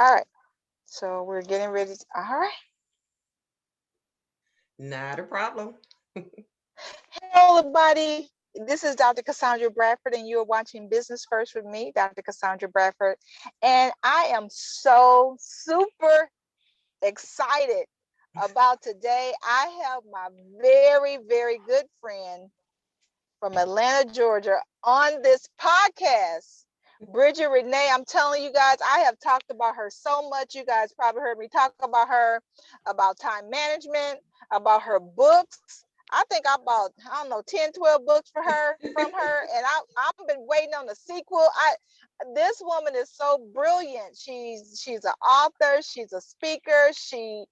All right. So we're getting ready. All right. Not a problem. Hello, everybody. This is Dr. Cassandra Bradford, and you're watching Business First with me, Dr. Cassandra Bradford. And I am so super excited about today. I have my very, very good friend from Atlanta, Georgia, on this podcast. Bridgette Renay, I'm telling you guys, I have talked about her so much. You guys probably heard me talk about her, about time management, about her books. I think I bought, I don't know, 10, 12 books for her from her. And I've been waiting on the sequel. This woman is so brilliant. She's an author, she's a speaker, she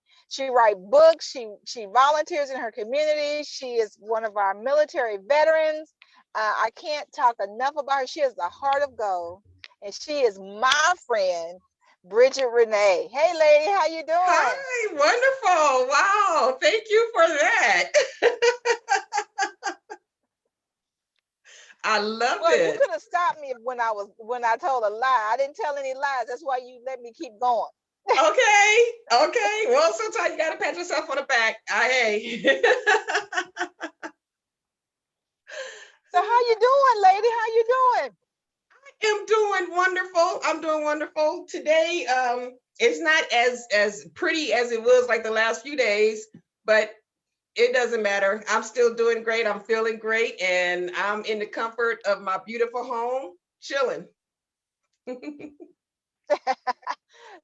writes books, she volunteers in her community. She is one of our military veterans. I can't talk enough about her. She has the heart of gold, and she is my friend, Bridgette Renay. Hey, lady, how you doing? Hi, wonderful. Wow, thank you for that. I love Well, you it. could have stopped me when I told a lie. I didn't tell any lies. That's why you let me keep going. Okay, okay. Well, sometimes you gotta pat yourself on the back. Hey. So how you doing, lady? How you doing? am doing wonderful. I'm doing wonderful today. It's not as pretty as it was like the last few days, but it doesn't matter. I'm still doing great. I'm feeling great, and I'm in the comfort of my beautiful home, chilling.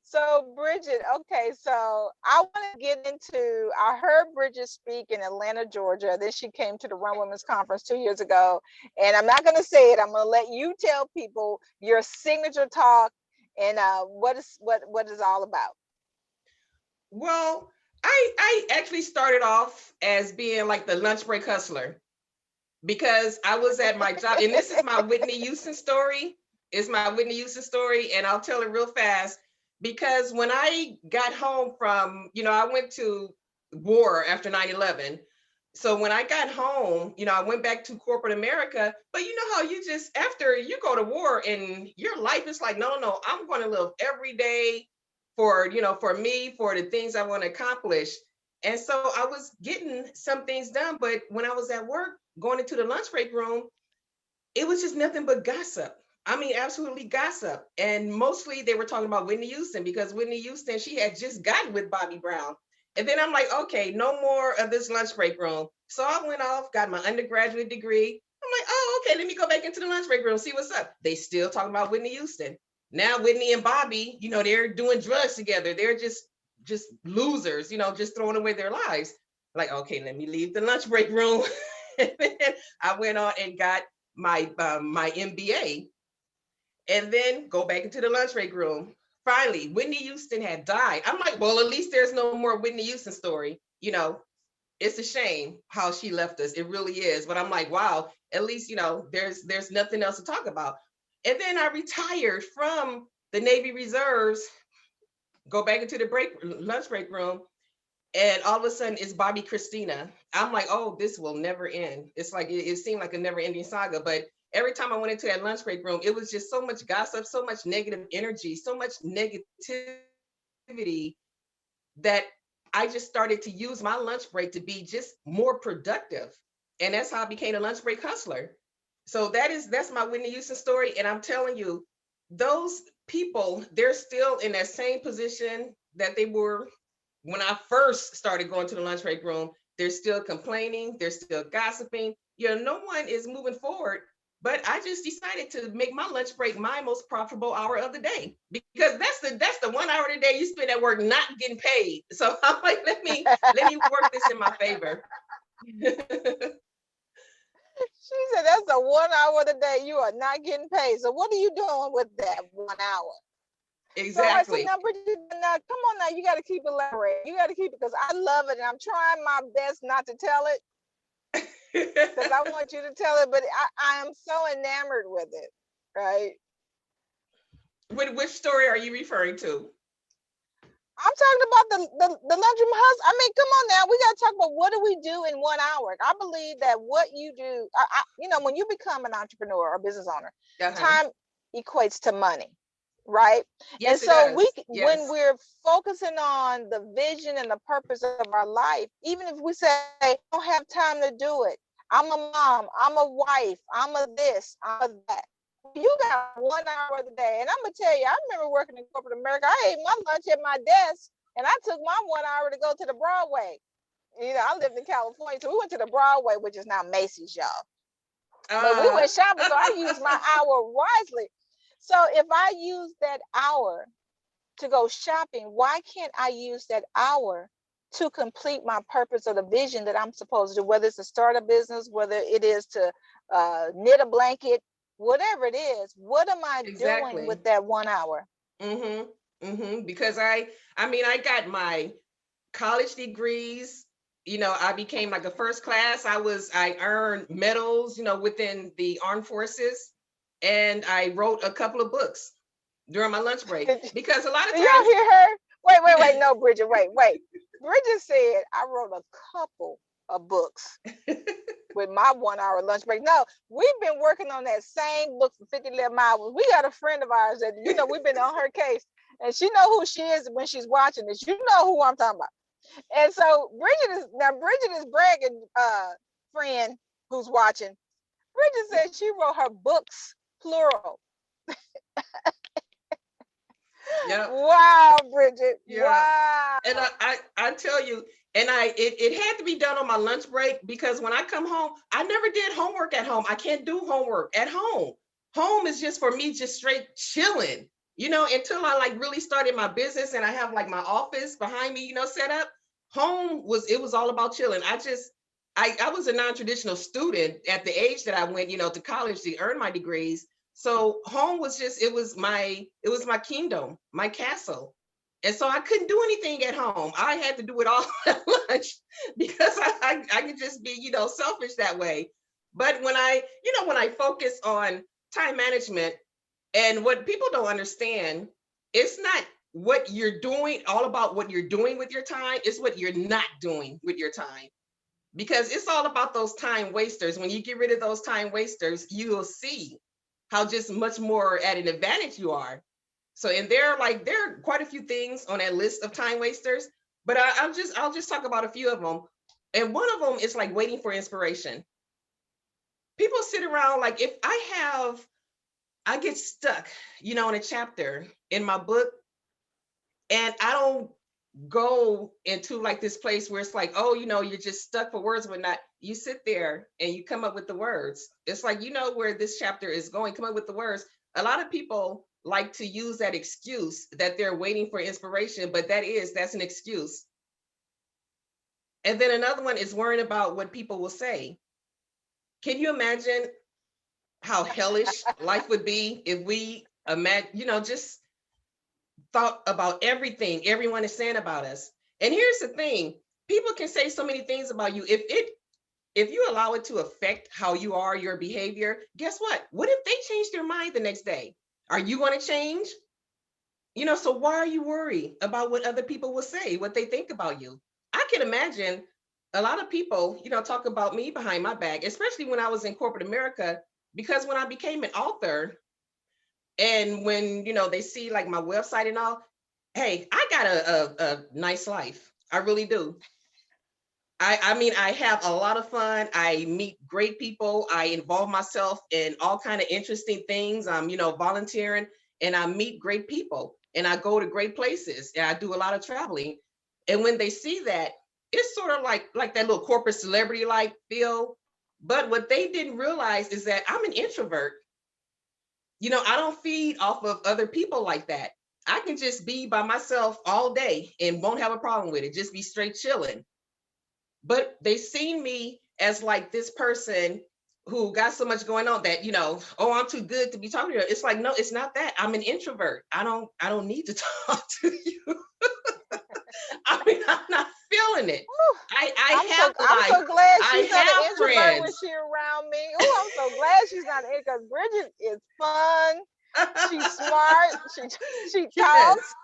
So Bridgette, okay, so I want to get into, I heard Bridgette speak in Atlanta, Georgia. Then she came to the Run Women's Conference 2 years ago. And I'm not going to say it. I'm going to let you tell people your signature talk and what is all about. Well, I actually started off as being like the lunch break hustler because I was at my job, and this is my Whitney Houston story. It's my Whitney Houston story, and I'll tell it real fast because when I got home from, I went to war after 9/11. So when I got home, I went back to corporate America. But you know how you just, after you go to war and your life is like, no, no, no, I'm going to live every day for me, for the things I want to accomplish. And so I was getting some things done, but when I was at work, going into the lunch break room, it was just nothing but gossip. I mean, absolutely gossip. And mostly they were talking about Whitney Houston because Whitney Houston, she had just gotten with Bobby Brown. And then I'm like, okay, no more of this lunch break room. So I went off, got my undergraduate degree. I'm like, oh, okay, let me go back into the lunch break room, see what's up. They still talking about Whitney Houston. Now Whitney and Bobby, they're doing drugs together. They're just losers, just throwing away their lives. Like, okay, let me leave the lunch break room. And then I went on and got my MBA, and then go back into the lunch break room. Finally, Whitney Houston had died. I'm like, well, at least there's no more Whitney Houston story. It's a shame how she left us. It really is. But I'm like, wow, at least there's nothing else to talk about. And then I retired from the Navy Reserves, go back into the lunch break room, and all of a sudden it's Bobby Christina. I'm like, oh, this will never end. It's like it seemed like a never ending saga. But every time I went into that lunch break room, it was just so much gossip, so much negative energy, so much negativity that I just started to use my lunch break to be just more productive. And that's how I became a lunch break hustler. So that's my Whitney Houston story. And I'm telling you, those people, they're still in that same position that they were when I first started going to the lunch break room. They're still complaining, they're still gossiping. No one is moving forward. But I just decided to make my lunch break my most profitable hour of the day because that's the 1 hour of the day you spend at work not getting paid. So I'm like, let me work this in my favor. She said that's the 1 hour of the day you are not getting paid. So what are you doing with that 1 hour? So all right, so Exactly. now Bridgette, now come on now, you got to keep elaborating. You got to keep it because I love it and I'm trying my best not to tell it because I want you to tell it, but I am so enamored with it, right? Which story are you referring to? I'm talking about the lunchroom hustle. I mean, come on now. We got to talk about what do we do in 1 hour. I believe that what you do, when you become an entrepreneur or business owner, Uh-huh. time equates to money, right? And Yes, it so does. when Yes. we're focusing on the vision and the purpose of our life, even if we say, I don't have time to do it, I'm a mom, I'm a wife, I'm a this, I'm a that. You got 1 hour of the day. And I'm gonna tell you, I remember working in corporate America. I ate my lunch at my desk and I took my 1 hour to go to the Broadway. I lived in California, so we went to the Broadway, which is now Macy's, y'all. But we Uh, went shopping, so I used my hour wisely. So if I use that hour to go shopping, why can't I use that hour to complete my purpose or the vision that I'm supposed to do, whether it's to start a business, whether it is to knit a blanket, whatever it is, what am I doing exactly. with that 1 hour? Because I mean, I got my college degrees. I became like a first class. I earned medals, within the armed forces. And I wrote a couple of books during my lunch break Did, because a lot of do y'all times, hear her? Wait. No, Bridget, wait. Bridget said, I wrote a couple of books with my 1 hour lunch break. No, we've been working on that same book for 50 hours. We got a friend of ours that, we've been on her case and she know who she is when she's watching this. You know who I'm talking about. And so Bridget is bragging, friend who's watching. Bridget said she wrote her books, plural. yeah, Wow, Bridget. yeah. Wow. And I tell you, and it had to be done on my lunch break because when I come home, I never did homework at home. I can't do homework at home. Home is just for me, just straight chilling, until I like really started my business and I have like my office behind me, set up. It was all about chilling. I was a non-traditional student at the age that I went, to college to earn my degrees. So home was just, it was my kingdom, my castle. And so I couldn't do anything at home. I had to do it all at lunch because I could just be, selfish that way. But when I focus on time management, and what people don't understand, it's not what you're doing, all about what you're doing with your time, it's what you're not doing with your time. Because it's all about those time wasters. When you get rid of those time wasters, you'll see how just much more at an advantage you are. So, and there are quite a few things on that list of time wasters, but I'll just talk about a few of them. And one of them is like waiting for inspiration. People sit around like if I get stuck, in a chapter in my book, and I don't go into like this place where it's like, oh, you're just stuck for words, but not. You sit there and you come up with the words. It's like, where this chapter is going, come up with the words. A lot of people like to use that excuse that they're waiting for inspiration, but that's an excuse. And then another one is worrying about what people will say. Can you imagine how hellish life would be if we imagine, just thought about everything everyone is saying about us? And here's the thing, people can say so many things about you. If you allow it to affect how you are, your behavior, guess what if they change their mind the next day? Are you going to change? So why are you worried about what other people will say, what they think about you? I can imagine a lot of people, talk about me behind my back, especially when I was in corporate America, because when I became an author, and when, they see like my website and all, hey, I got a nice life. I really do. I mean, I have a lot of fun. I meet great people. I involve myself in all kind of interesting things. I'm, volunteering, and I meet great people, and I go to great places, and I do a lot of traveling. And when they see that, it's sort of like that little corporate celebrity like feel. But what they didn't realize is that I'm an introvert. I don't feed off of other people like that. I can just be by myself all day and won't have a problem with it. Just be straight chilling. But they seen me as like this person who got so much going on that, oh, I'm too good to be talking to you. It's like, no, it's not that. I'm an introvert. I don't need to talk to you. I mean, I'm not feeling it. Whew. I have I'm life. so glad I she's not an have introvert when friends. she's around me. Oh, I'm so glad she's not because Bridget is fun. She's smart. She Yes. talks.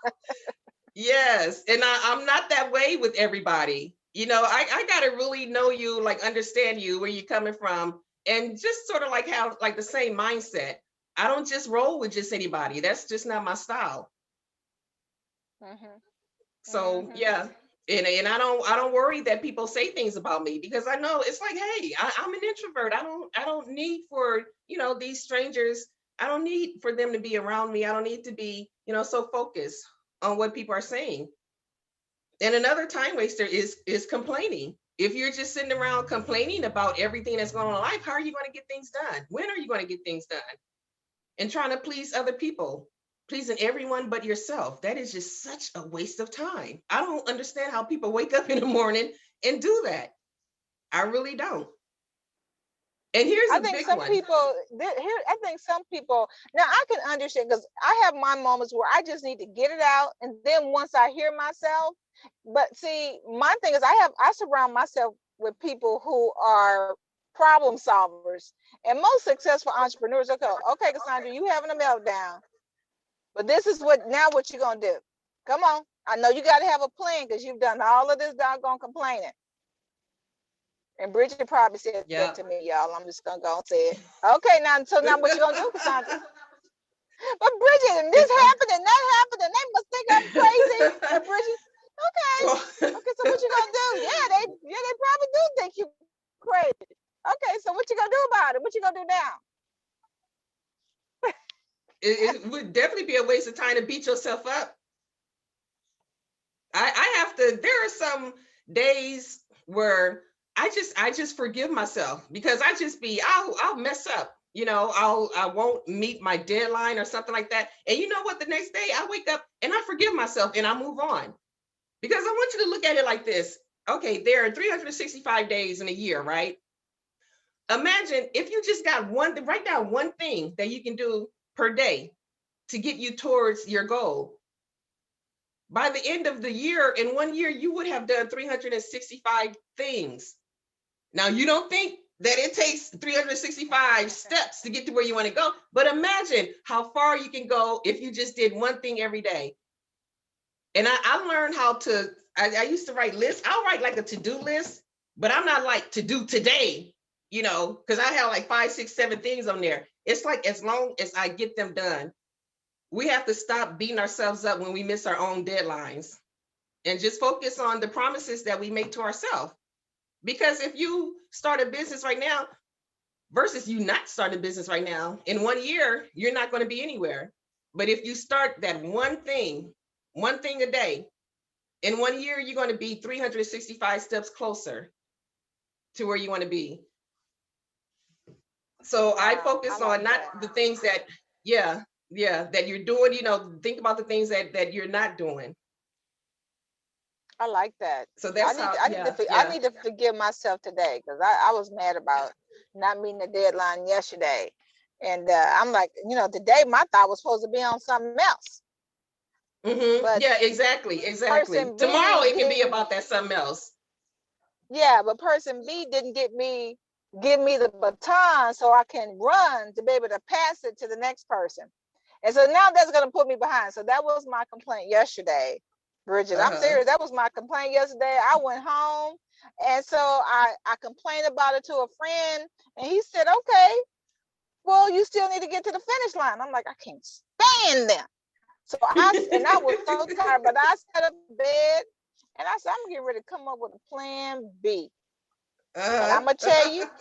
Yes. And I'm not that way with everybody. I gotta really know you, like understand you, where you're coming from, and just sort of like have like the same mindset. I don't just roll with just anybody. That's just not my style. Mm-hmm. So Mm-hmm. yeah. And I don't worry that people say things about me, because I know it's like, hey, I'm an introvert. I don't need for, these strangers. I don't need for them to be around me. I don't need to be, so focused on what people are saying. And another time waster is complaining. If you're just sitting around complaining about everything that's going on in life, how are you going to get things done? When are you going to get things done? And trying to please other people, pleasing everyone but yourself. That is just such a waste of time. I don't understand how people wake up in the morning and do that. I really don't. And here's I a think big some one. people here. I think some people now I can understand because I have my moments where I just need to get it out, and then once I hear myself. But see, my thing is I surround myself with people who are problem solvers, and most successful entrepreneurs. Okay, Cassandra, you having a meltdown, but this is what you're gonna do. Come on, I know you got to have a plan because you've done all of this doggone complaining. And Bridget probably said that to Yeah. me, y'all. I'm just gonna go and say it. Okay, now what you gonna do, Cassandra? But Bridget, and this happened and that happened, and they must think I'm crazy. And Bridget, okay, Well, okay, so what you gonna do? Yeah, they probably do think you crazy. Okay, so what you gonna do about it? What you gonna do now? it would definitely be a waste of time to beat yourself up. I have to. There are some days where I just forgive myself, because I'll mess up. I won't meet my deadline or something like that. And you know what? The next day I wake up and I forgive myself and I move on, because I want you to look at it like this. Okay, there are 365 days in a year, right? Imagine if you just got write down one thing that you can do per day to get you towards your goal. By the end of the year, in 1 year, you would have done 365 things. Now, you don't think that it takes 365 steps to get to where you want to go, but imagine how far you can go if you just did one thing every day. And I learned how to, I used to write lists. I'll write like a to-do list, but I'm not like to do today, because I have like 5, 6, 7 things on there. It's like, as long as I get them done, we have to stop beating ourselves up when we miss our own deadlines, and just focus on the promises that we make to ourselves. Because if you start a business right now versus you not start a business right now, in 1 year, you're not going to be anywhere. But if you start that one thing a day, in 1 year, you're going to be 365 steps closer to where you want to be. So I Wow, I focus like on not that. the things that, yeah, yeah, that you're doing, think about the things that you're not doing. I like that. So that's how, yeah, I yeah. need to forgive myself today because I was mad about not meeting the deadline yesterday, and I'm like, today my thought was supposed to be on something else, but Yeah, exactly, exactly. person Tomorrow B it can be didn't. about that something else. Yeah, but person B didn't give me the baton so I can run to be able to pass it to the next person. And so now that's going to put me behind. So that was my complaint yesterday, Bridget. I'm Uh-huh. serious. That was my complaint yesterday. I went home and so I complained about it to a friend and he said, okay, well, you still need to get to the finish line. I'm like, I can't stand them. So I was so tired, but I sat up in bed and I said, I'm getting ready to come up with a plan B. And I'm gonna tell you, Uh-huh.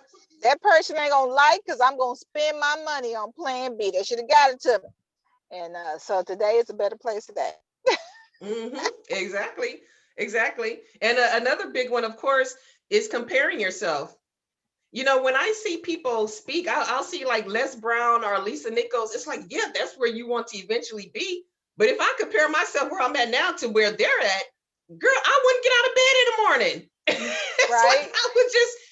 that person ain't gonna like because I'm gonna spend my money on plan B. They should have got it to me. And so today is a better place today. Exactly, exactly. And another big one, of course, is comparing yourself. When I see people speak, I'll see like Les Brown or Lisa Nichols. It's like, yeah, that's where you want to eventually be. But if I compare myself where I'm at now to where they're at, girl, I wouldn't get out of bed in the morning. It's like Right,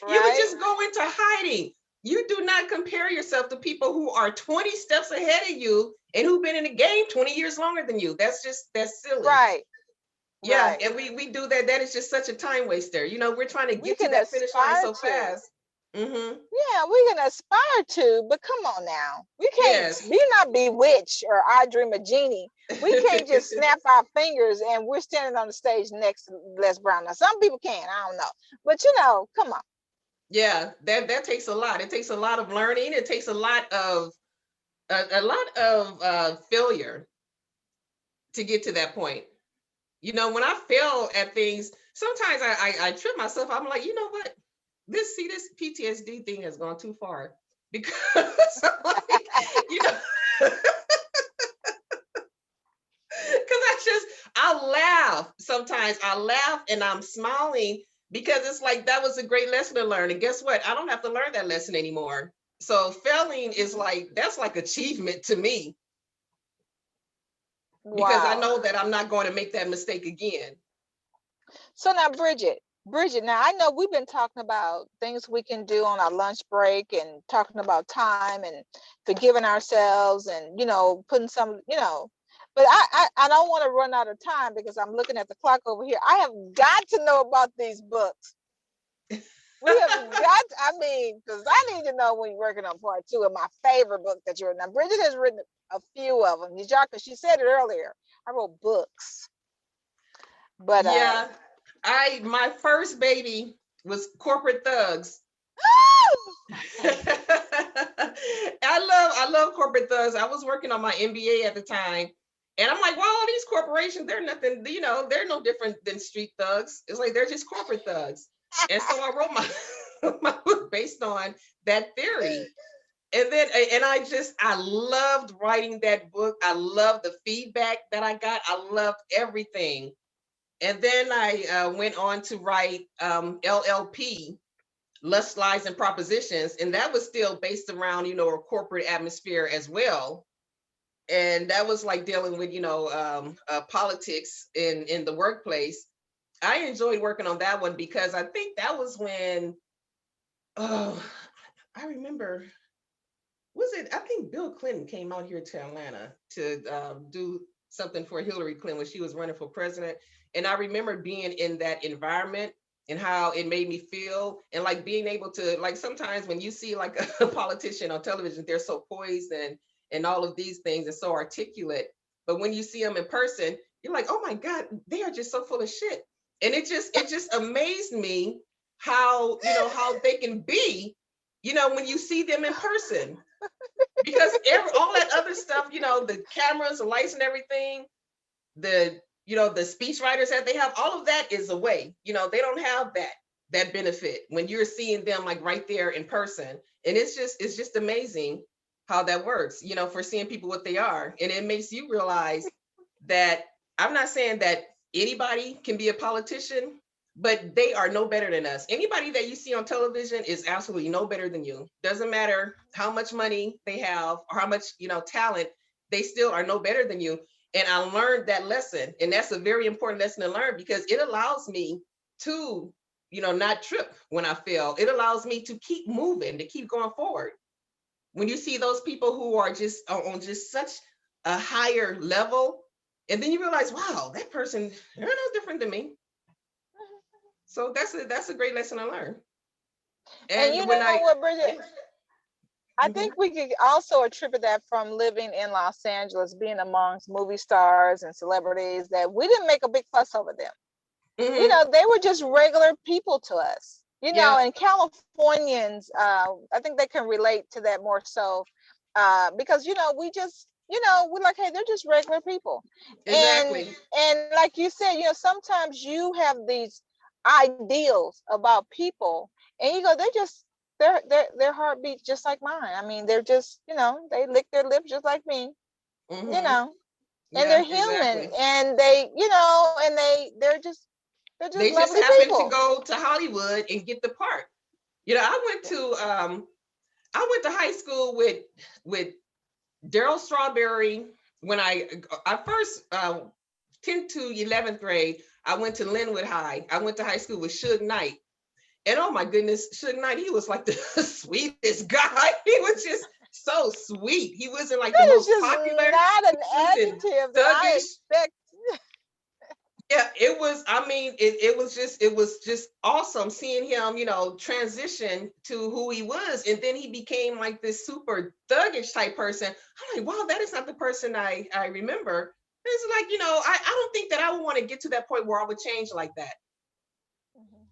you would right, just go into hiding. You do not compare yourself to people who are 20 steps ahead of you and who've been in the game 20 years longer than you. That's silly. right, Yeah, right. and we do that. That is just such a time waster. We're trying to We get to can that finish line aspire so to. fast. Mm-hmm. Yeah, we can aspire to, but come on now. We can't Yes. be not bewitched or I dream a genie. We can't just snap our fingers and we're standing on the stage next to Les Brown. Now, some people can, I don't know. But come on. Yeah, that takes a lot. It takes a lot of learning. It takes a lot of a lot of failure to get to that point. You know, when I fail at things, sometimes I trip myself. I'm like, you know what? This PTSD thing has gone too far because I'm like, you know, because I laugh sometimes. I laugh and I'm smiling because it's like that was a great lesson to learn. And guess what? I don't have to learn that lesson anymore. So failing is like that's like achievement to me because I Wow. know that I'm not going to make that mistake again. So now, Bridget, now I know we've been talking about things we can do on our lunch break and talking about time and forgiving ourselves and, putting some, but I don't want to run out of time because I'm looking at the clock over here. I have got to know about these books. We have got, because I need to know when you're working on part two of my favorite book that you're now. Bridget has written a few of them. Because she said it earlier. I wrote books, but Yeah, my first baby was Corporate Thugs. I love Corporate Thugs. I was working on my MBA at the time. And I'm like, well, all these corporations, they're nothing, they're no different than street thugs. It's like they're just corporate thugs. And so I wrote my book based on that theory. And then I loved writing that book. I loved the feedback that I got. I loved everything. And then I went on to write LLP, Lust, Lies, and Propositions. And that was still based around, a corporate atmosphere as well. And that was like dealing with, politics in the workplace. I enjoyed working on that one because I think that was when, oh, I remember, I think Bill Clinton came out here to Atlanta to do something for Hillary Clinton when she was running for president. And I remember being in that environment and how it made me feel and like being able to like sometimes when you see like a politician on television, they're so poised and all of these things and so articulate. But when you see them in person, you're like, oh my God, they are just so full of shit. And it just amazed me how they can be, when you see them in person because all that other stuff, the cameras, the lights, and everything, the speech writers that they have, all of that is away. They don't have that benefit when you're seeing them like right there in person, and it's just amazing how that works. For seeing people what they are, and it makes you realize that I'm not saying that anybody can be a politician, but they are no better than us. Anybody that you see on television is absolutely no better than you. Doesn't matter how much money they have or how much, talent, they still are no better than you. And I learned that lesson. And that's a very important lesson to learn because it allows me to, not trip when I fail. It allows me to keep moving, to keep going forward. When you see those people who are just on just such a higher level, and then you realize, wow, that person, they're no different than me. So that's a great lesson I learned. and And you when know what, Bridget? yeah, I mhm, think we could also attribute that from living in Los Angeles, being amongst movie stars and celebrities, that we didn't make a big fuss over them. mhm, They were just regular people to us. yeah, And Californians, I think they can relate to that more so, because we just, we're like, hey, they're just regular people, and exactly. and like you said, sometimes you have these ideals about people, and you go, they're just their heartbeat just like mine. I mean, they're just, they lick their lips just like me, you Hmm. know, and Yeah, they're human, exactly. and they're just They just lovely happen to people. go to Hollywood and get the part. I went to high school with Daryl Strawberry. When I first 10th to 11th grade, I went to Linwood High. I went to high school with Suge Knight. And oh my goodness, Suge Knight, he was like the sweetest guy. He was just so sweet. He wasn't like the That is most just popular. not an He wasn't adjective that I thuggish. expect. Yeah, it was, I mean, it was just awesome seeing him, transition to who he was. And then he became like this super thuggish type person. I'm like, wow, that is not the person I remember. It's like, I don't think that I would want to get to that point where I would change like that.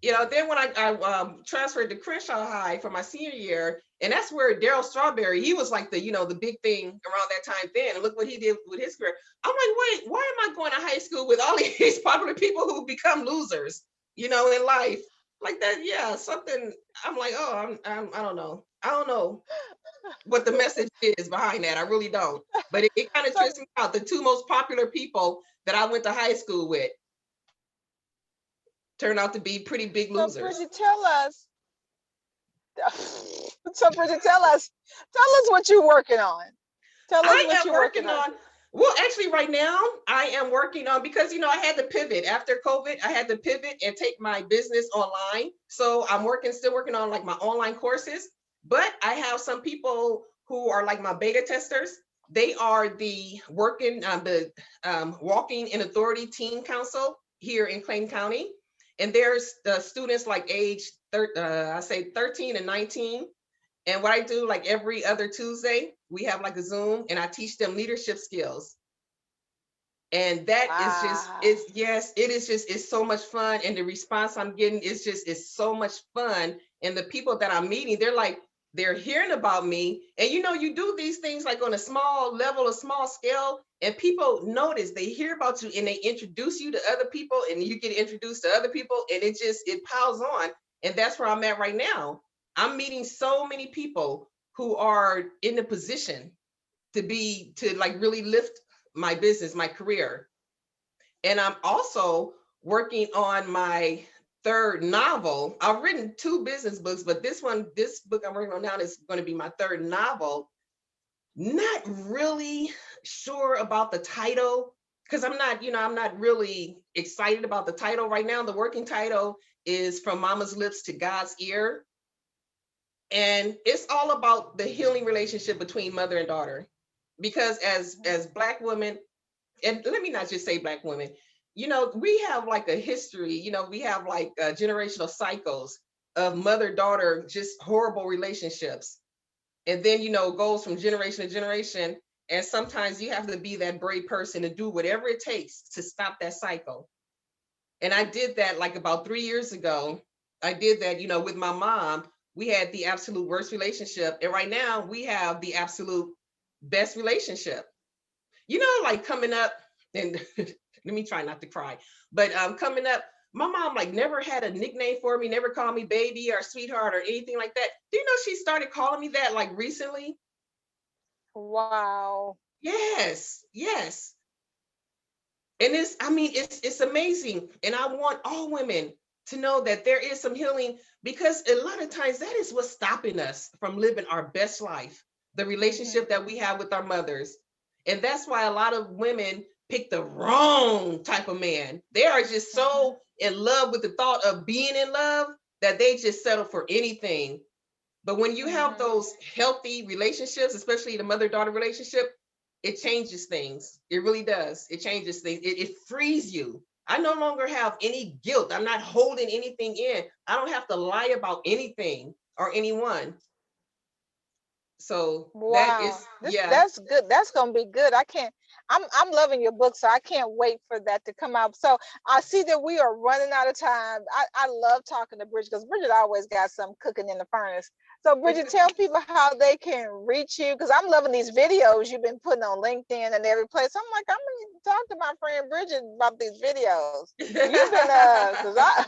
Then when I transferred to Crenshaw High for my senior year, and that's where Daryl Strawberry, he was like the big thing around that time then. And look what he did with his career. I'm like, wait, why am I going to high school with all these popular people who become losers, in life? Like that, yeah, something. I'm like, oh, I don't know. I don't know what the message is behind that. I really don't. But it kind of So, trips me out. The two most popular people that I went to high school with turned out to be pretty big so losers. Bridget, tell us. So Bridget, tell us what you're working on. Tell us I what am you're working working on. on, well, actually, right now, I am working on, because, I had to pivot after COVID. I had to pivot and take my business online. So I'm still working on like my online courses. But I have some people who are like my beta testers. They are the Walking in Authority Teen Council here in Clayton County. And there's the students like I say 13 and 19. And what I do, like every other Tuesday, we have like a Zoom, and I teach them leadership skills. And that is just, Wow. it's, yes, it is just, it's so much fun. And the response I'm getting is just, it's so much fun. And the people that I'm meeting, they're hearing about me. And you do these things like on a small level, a small scale, and people notice, they hear about you, and they introduce you to other people, and you get introduced to other people, and it piles on. And that's where I'm at right now. I'm meeting so many people who are in the position to like really lift my business, my career. And I'm also working on my third novel. I've written two business books, but this book I'm working on now is going to be my third novel. Not really sure about the title, because I'm not really excited about the title right now. The working title is From Mama's Lips to God's Ear. And it's all about the healing relationship between mother and daughter. Because as Black women, and let me not just say Black women, we have like a history, we have like generational cycles of mother-daughter, just horrible relationships. And then, goes from generation to generation. And sometimes you have to be that brave person to do whatever it takes to stop that cycle. And I did that like about 3 years ago. I did that, with my mom. We had the absolute worst relationship. And right now we have the absolute best relationship. Like coming up, and let me try not to cry, but coming up, my mom like never had a nickname for me, never called me baby or sweetheart or anything like that. Do you know she started calling me that like recently? Wow. Yes, yes. And it's amazing. And I want all women to know that there is some healing, because a lot of times that is what's stopping us from living our best life, the relationship that we have with our mothers. And that's why a lot of women pick the wrong type of man. They are just so in love with the thought of being in love that they just settle for anything. But when you have those healthy relationships, especially the mother-daughter relationship, it changes things. It really does. It changes things. It frees you. I no longer have any guilt. I'm not holding anything in. I don't have to lie about anything or anyone. So that Wow. is, This yeah. that's good. That's gonna be good. I'm loving your book, so I can't wait for that to come out. So I see that we are running out of time. I love talking to Bridget, because Bridget always got something cooking in the furnace. So Bridget, tell people how they can reach you, because I'm loving these videos you've been putting on LinkedIn and every place. I'm like, I'm gonna talk to my friend Bridget about these videos. You've been because I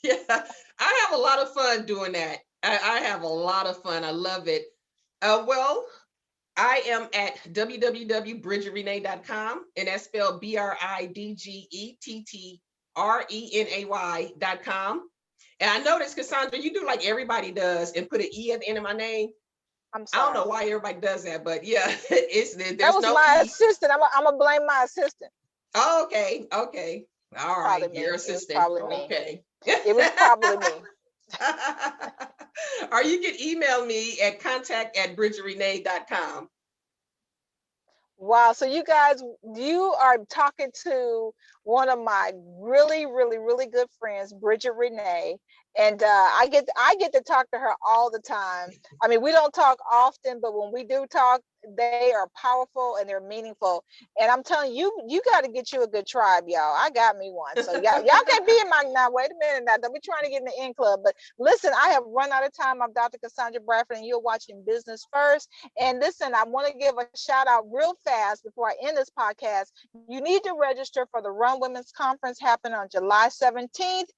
Yeah, I have a lot of fun doing that. I have a lot of fun. I love it. Well, I am at www.bridgetrenay.com, and that's spelled BRIDGETTRENAY.com. And I noticed, Cassandra, you do like everybody does and put an E at the end of my name. I'm I don't sorry. know why everybody does that, but yeah, That there's was no my E. assistant. I'm gonna blame my assistant. Oh, okay, okay. All right, Probably your me. It was assistant. probably me. Okay. It was probably me. Or you can email me at contact@bridgetrenay.com. Wow. So you guys, you are talking to one of my really, really, really good friends, Bridgette Renay. And I get to talk to her all the time. I mean, we don't talk often, but when we do talk, they are powerful and they're meaningful. And I'm telling you, you got to get you a good tribe, y'all. I got me one. So y'all can't be in my, now wait a minute now. Don't be trying to get in the in club. But listen, I have run out of time. I'm Dr. Cassandra Bradford, and you're watching Business First. And listen, I want to give a shout out real fast before I end this podcast. You need to register for the Run Women's Conference happening on July 17th.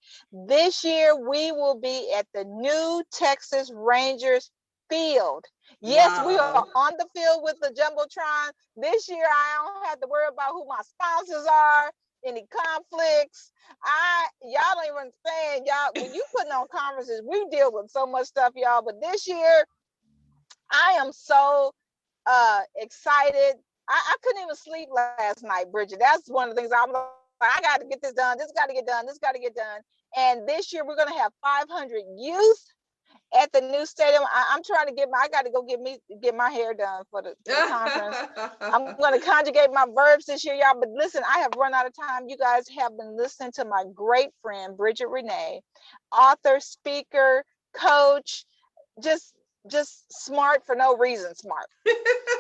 This year, we will be at the new Texas Rangers field. Yes, we are Wow. on the field with the Jumbotron. This year, I don't have to worry about who my sponsors are, any conflicts. Y'all don't even understand, y'all. When you putting on conferences, we deal with so much stuff, y'all. But this year, I am so excited. I couldn't even sleep last night, Bridget. That's one of the things I'm like, I got to get this done. This got to get done. This got to get done. And this year we're going to have 500 youth at the new stadium. I'm trying to I got to go get my hair done for the conference. I'm going to conjugate my verbs this year, y'all. But listen, I have run out of time. You guys have been listening to my great friend, Bridgette Renay, author, speaker, coach, just smart for no reason smart.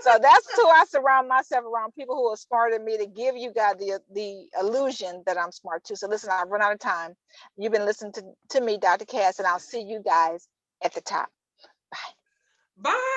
So that's who I surround myself around, people who are smarter than me, to give you guys the illusion that I'm smart too. So listen, I've run out of time. You've been listening to me, Dr. Cass, and I'll see you guys at the top. Bye. Bye.